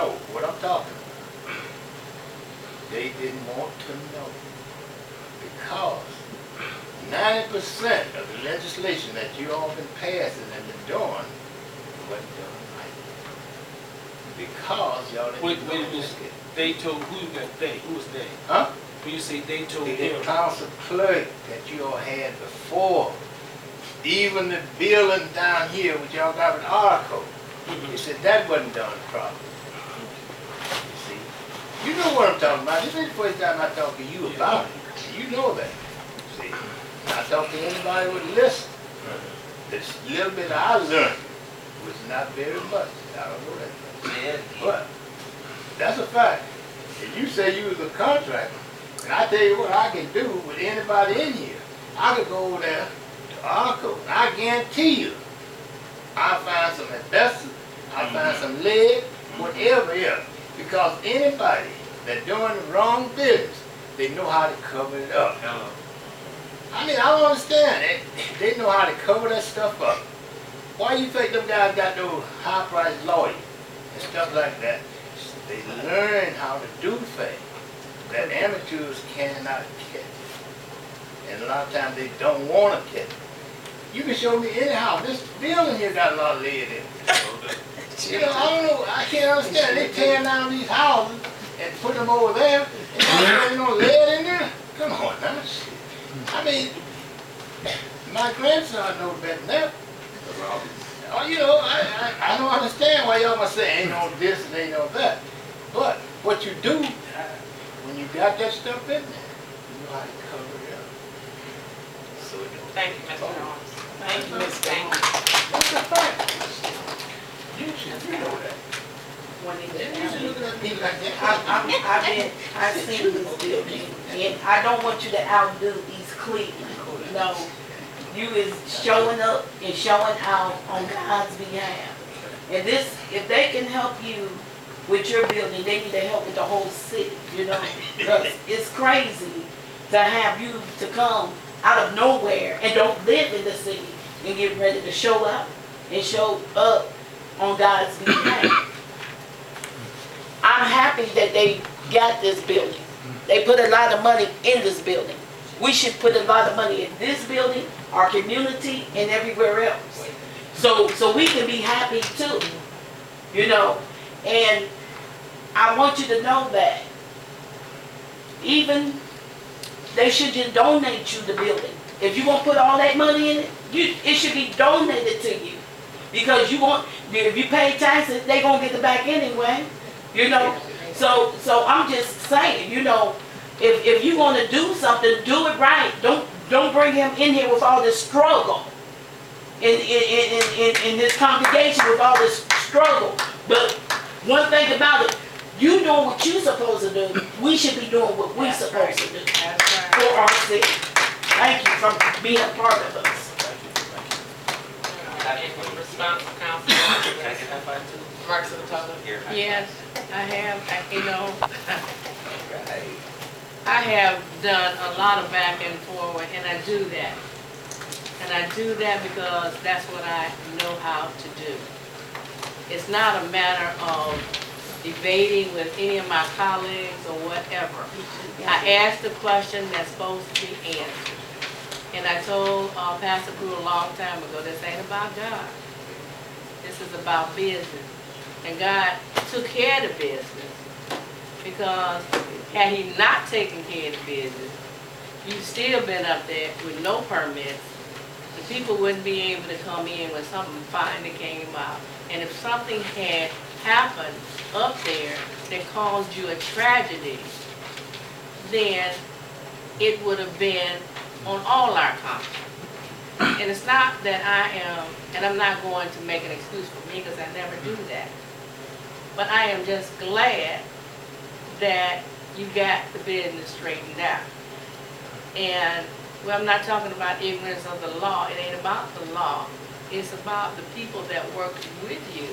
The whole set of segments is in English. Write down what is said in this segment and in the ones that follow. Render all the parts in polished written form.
know what I'm talking about. They didn't want to know because 90% of the legislation that you all been passing and been doing wasn't done right. Because y'all didn't Wait a know minute. this. They told who that they? Who was they? Huh? When you say they told The them, council clerk that you all had before, even the building down here, which y'all got an article, they said that wasn't done properly. You see? You know what I'm talking about. This ain't the first time I talk to you about it. You know that. See? I talk to anybody who would listen. This little bit I learned was not very much. I don't know that much. But that's a fact. If you say you was a contractor, and I tell you what I can do with anybody in here, I could go over there to Arco, and I guarantee you, I'll find some asbestos, I'll find some lead, whatever else. Because anybody that's doing the wrong business, they know how to cover it up. I mean, I don't understand it. They know how to cover that stuff up. Why you think them guys got those high-priced lawyers and stuff like that? They learn how to do things that amateurs cannot catch. And a lot of times they don't want to catch it. You can show me any house. This building here got a lot of lead in it. You know, I don't know, I can't understand. They tearing down these houses and put them over there, and there's no lead in there? Come on now. I mean, my grandson knows better than that. Oh, you know, I don't understand why y'all must say ain't no this and ain't no that. But what you do, when you got that stuff in there, you know how to cover it up. So it don't. Thank you, Mr. Jones. Thank you, Ms. Banks. That's a fact. You know that. You should look at me like that. I've seen this building, and I don't want you to outdo East Cleveland. No, you is showing up and showing out on God's behalf. And this, if they can help you with your building, they need to help with the whole city, you know? Because it's crazy to have you to come out of nowhere and don't live in the city and get ready to show up and show up on God's behalf. I'm happy that they got this building. They put a lot of money in this building. We should put a lot of money in this building, our community, and everywhere else. So we can be happy too, you know. And I want you to know that even they should just donate you the building. If you won't put all that money in it, it should be donated to you. Because if you pay taxes, they're going to get it back anyway. You know, so I'm just saying, you know, if you want to do something, do it right. Don't bring him in here with all this struggle. In this congregation with all this struggle. But one thing about it, you doing what you're supposed to do. We should be doing what we're supposed to do for our city. Thank you for being a part of us. Response from council. Mark Sanatola. Yes, I have, I have done a lot of back and forward, and I do that. And I do that because that's what I know how to do. It's not a matter of debating with any of my colleagues or whatever. I asked the question that's supposed to be answered. And I told Pastor Crew a long time ago, this ain't about God. This is about business. And God took care of the business, because had he not taken care of the business, you'd still been up there with no permits. The people wouldn't be able to come in when something finally came out. And if something had happened up there that caused you a tragedy, then it would have been on all our conscience. And it's not that I am, and I'm not going to make an excuse for me, because I never do that. But I am just glad that you got the business straightened out. And, well, I'm not talking about ignorance of the law. It ain't about the law. It's about the people that worked with you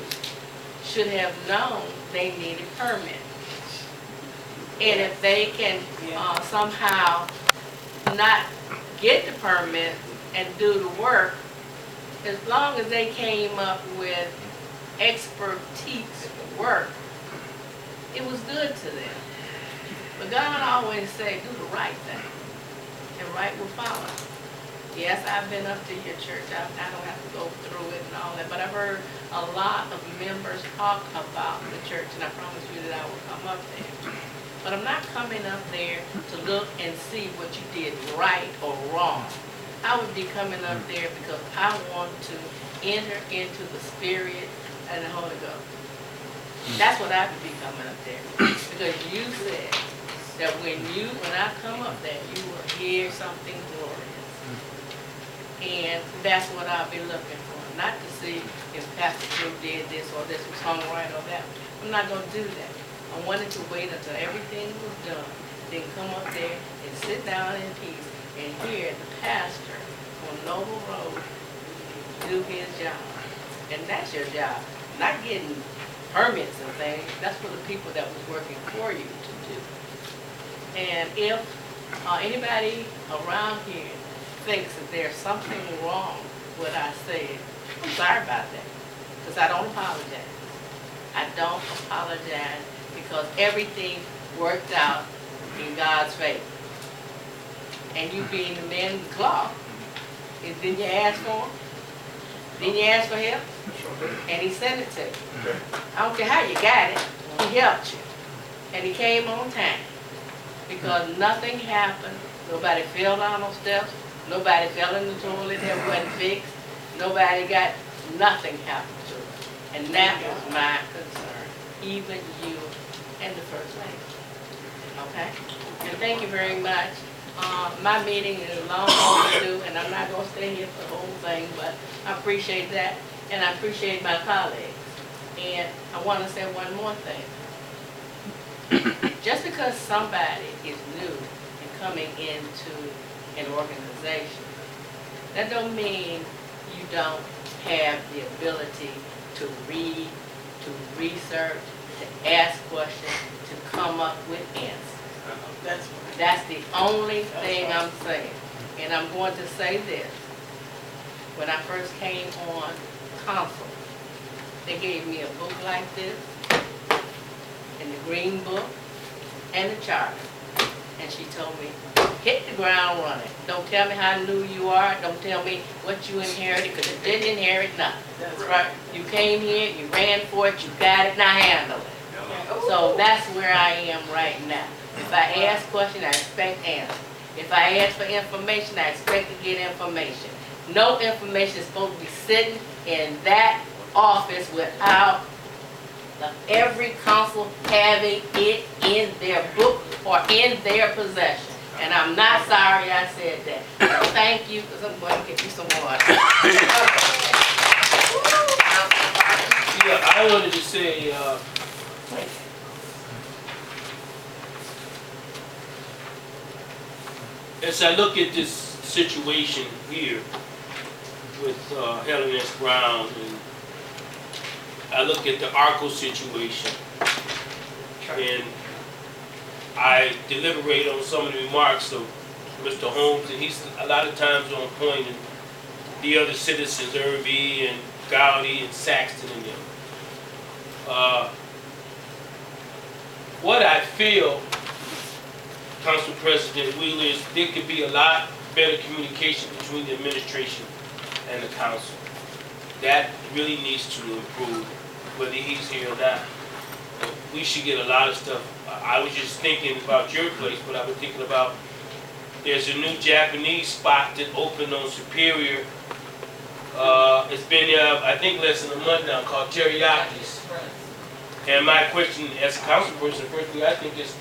should have known they needed permits. And if they can somehow not get the permit and do the work, as long as they came up with expertise work, it was good to them. But God always said, do the right thing, and right will follow. Yes, I've been up to your church. I don't have to go through it and all that, but I've heard a lot of members talk about the church, and I promised you that I would come up there. But I'm not coming up there to look and see what you did right or wrong. I would be coming up there because I want to enter into the Spirit and the Holy Ghost. That's what I would be coming up there. Because you said that when I come up there, you will hear something glorious. And that's what I'll be looking for. Not to see if Pastor Drew did this or this was hung right or that. I'm not going to do that. I wanted to wait until everything was done, then come up there and sit down in peace and hear the pastor on Noble Road do his job. And that's your job. Not getting permits and things. That's for the people that was working for you to do. And if anybody around here thinks that there's something wrong with what I said, I'm sorry about that. Because I don't apologize. I don't apologize because everything worked out in God's favor. And you being the man in the cloth, didn't you ask for him? Didn't you ask for help? And he sent it to you. I don't care how you got it, he helped you. And he came on time. Because nothing happened. Nobody fell down those steps. Nobody fell in the toilet that wasn't fixed. Nobody got, nothing happened to them. And that was my concern. Even you and the First Lady. Okay? And thank you very much. My meeting is long overdue, and I'm not going to stay here for the whole thing, but I appreciate that, and I appreciate my colleagues. And I want to say one more thing. Just because somebody is new and coming into an organization, that don't mean you don't have the ability to read, to research, to ask questions, to come up with answers. That's the only thing I'm saying. And I'm going to say this. When I first came on council, they gave me a book like this, and the green book, and the charter. And she told me, hit the ground running. Don't tell me how new you are. Don't tell me what you inherited, because you didn't inherit nothing. That's right. You came here, you ran for it, you got it, now handle it. So that's where I am right now. If I ask questions, I expect answers. If I ask for information, I expect to get information. No information is supposed to be sitting in that office without every council having it in their book or in their possession. And I'm not sorry I said that. So thank you, because I'm going to get you some water. Yeah, I wanted to say, as I look at this situation here with Helen S. Brown, and I look at the ARCO situation, and I deliberate on some of the remarks of Mr. Holmes, and he's a lot of times on point, and the other citizens, Irby and Gowdy and Saxton and them. What I feel, Council President Wheeler, is there could be a lot better communication between the administration and the council. That really needs to improve, whether he's here or not. We should get a lot of stuff. I was just thinking about your place, but I was thinking about there's a new Japanese spot that opened on Superior. It's been there, I think, less than a month now, called Teriyakis. And my question as a council person, firstly, I think is,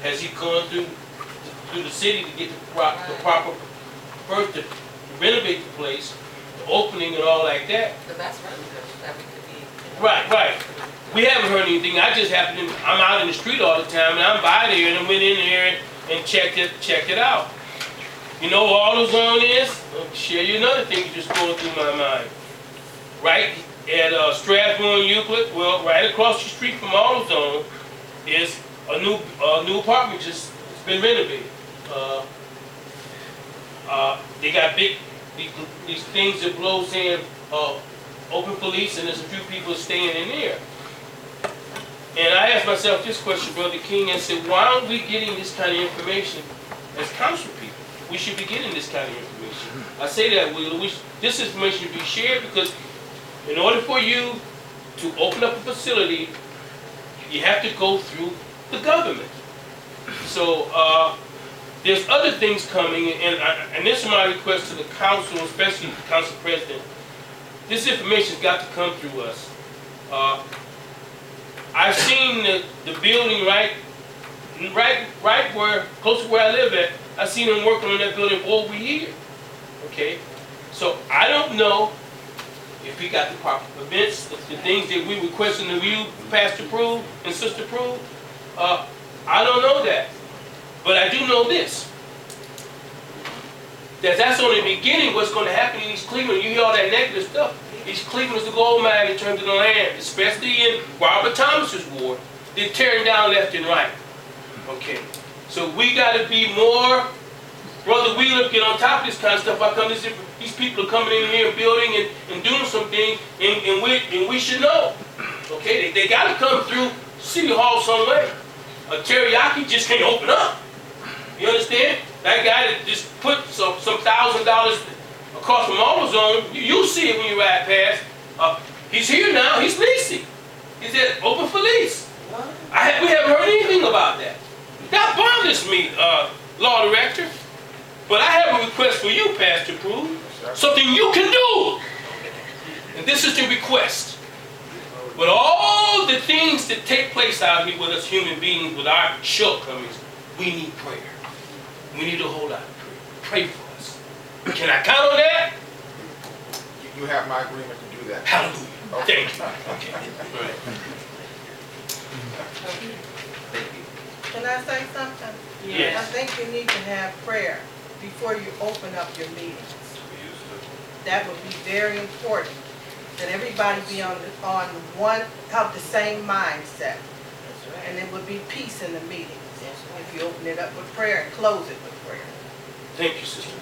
has he gone through the city to get the proper, first to renovate the place, the opening and all like that? The best relative that we could be. Right. We haven't heard anything. I just happened to, I'm out in the street all the time, and I'm by there, and I went in there and checked it out. You know what AutoZone is? I'll share you another thing that just going through my mind. Right at Strasbourg and Euclid, well, right across the street from AutoZone is a new apartment just it's been renovated. They got these things that blow saying open police, and there's a few people staying in there. And I asked myself this question, Brother King, and said, why aren't we getting this kind of information as council people? We should be getting this kind of information. I say that, this information should be shared because in order for you to open up a facility, you have to go through the government. So there's other things coming, and this is my request to the council, especially the council president. This information's got to come through us. I've seen the building right where, close to where I live at. I've seen them working on that building for over a year. Okay, so I don't know if we got the proper permits, the things that we requesting of you, Pastor Prue and Sister Prue. I don't know that, but I do know this. That's only the beginning. What's going to happen in East Cleveland? You hear all that negative stuff. East Cleveland is the gold mine in terms of the land, especially in Robert Thomas's ward. They're tearing down left and right. Okay, so we got to be more, Brother Wheeler, get on top of this kind of stuff. How come these people are coming in here and building and doing some things, and we should know. Okay, they got to come through City Hall some way. A teriyaki just can't open up. You understand? That guy that just put some $1,000 across from AutoZone, you'll see it when you ride past. He's here now. He's leasing. He's at open for lease. We haven't heard anything about that. That bothers me, Law Director. But I have a request for you, Pastor Prue. Something you can do. And this is the request. With all the things that take place out here with us human beings, with our shortcomings, we need prayer. We need a whole lot of prayer. Pray for us. Can I count on that? You have my agreement to do that. Hallelujah. Okay. Thank you. Okay. All right. Thank you. Can I say something? Yes. I think you need to have prayer before you open up your meetings. That would be very important, that everybody be on one, have the same mindset. And it would be peace in the meetings if you open it up with prayer and close it with prayer. Thank you, sister.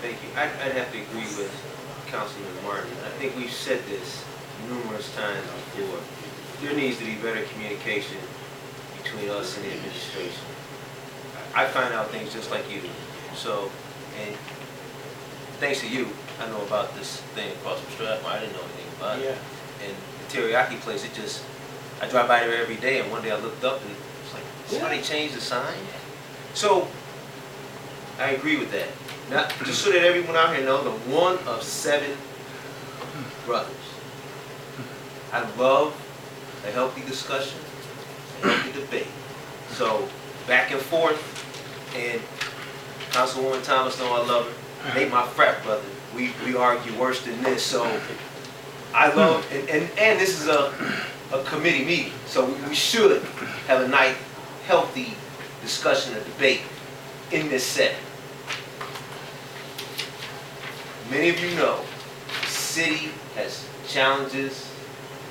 Thank you. I'd have to agree with Councilman Martin. I think we've said this numerous times before. There needs to be better communication between us and the administration. I find out things just like you do. So, and thanks to you, I know about this thing across the street. I didn't know anything about it. And the teriyaki place, I drive by there every day, and one day I looked up and it's like, somebody changed the sign? So, I agree with that. Now, just so that everyone out here knows, I'm one of 7 brothers. I love a healthy discussion, a healthy debate. So, back and forth, and Councilwoman Thomas know I love her. They my frat brother. We argue worse than this, so I love, and this is a committee meeting, so we should have a nice, healthy discussion and debate in this setting. Many of you know the city has challenges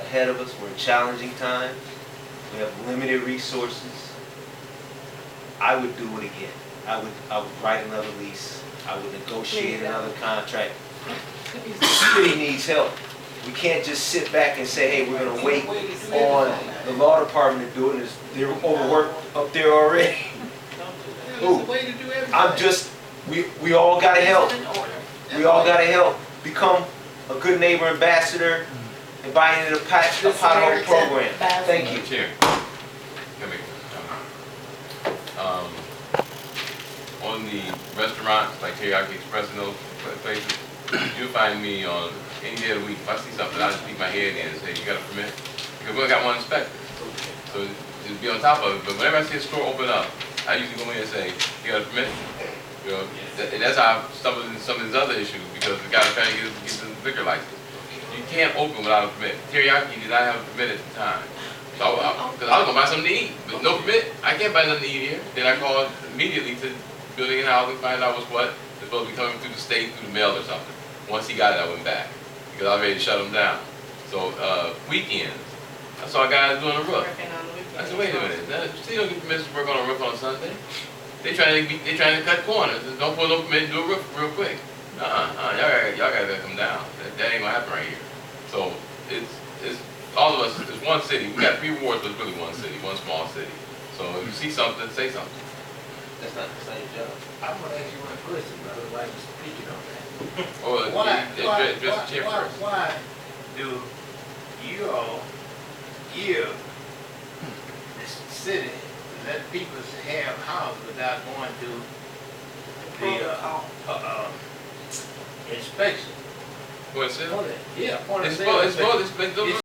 ahead of us. We're in challenging times. We have limited resources. I would do it again. I would write another lease. I would negotiate another contract. The city needs help. We can't just sit back and say, hey, we're going to wait on the law department to do it. They're overworked up there already. Ooh, we all got to help. We all got to help. Become a good neighbor ambassador and buy into the pothole program. Thank you. Chair. Come here. On the restaurants, like Teriyaki Express and those places, you'll find me on any day of the week. If I see something, I'll just peek my head in and say, you got a permit? Because we only got one inspector. So just be on top of it. But whenever I see a store open up, I usually go in and say, you got a permit? You know, and that's how I stumbled into some of these other issues, because the guy was trying to get the liquor license. You can't open without a permit. Teriyaki did not have a permit at the time. So because I was going to buy something to eat, but no permit, I can't buy nothing to eat here. Then I called immediately to Building and Housing, find out what's what. It's supposed to be coming through the state, through the mail or something. Once he got it, I went back, because I was ready to shut him down. So weekends, I saw guys doing a roof. I said, wait a minute, you don't get permission to work on a roof on Sunday. They trying to cut corners. Don't pull no permit and do a roof real quick. Y'all gotta come down. That ain't gonna happen right here. So it's all of us is one city. We got 3 wards, but it's really one city, one small city. So if you see something, say something. That's not the same job. I'm gonna ask you one question, brother, while you're speaking on that. Or address the chair first. Why do you all give the city, let people have houses without going to the inspection? Go ahead, Sid. Yeah, point of It's sale both, inspection.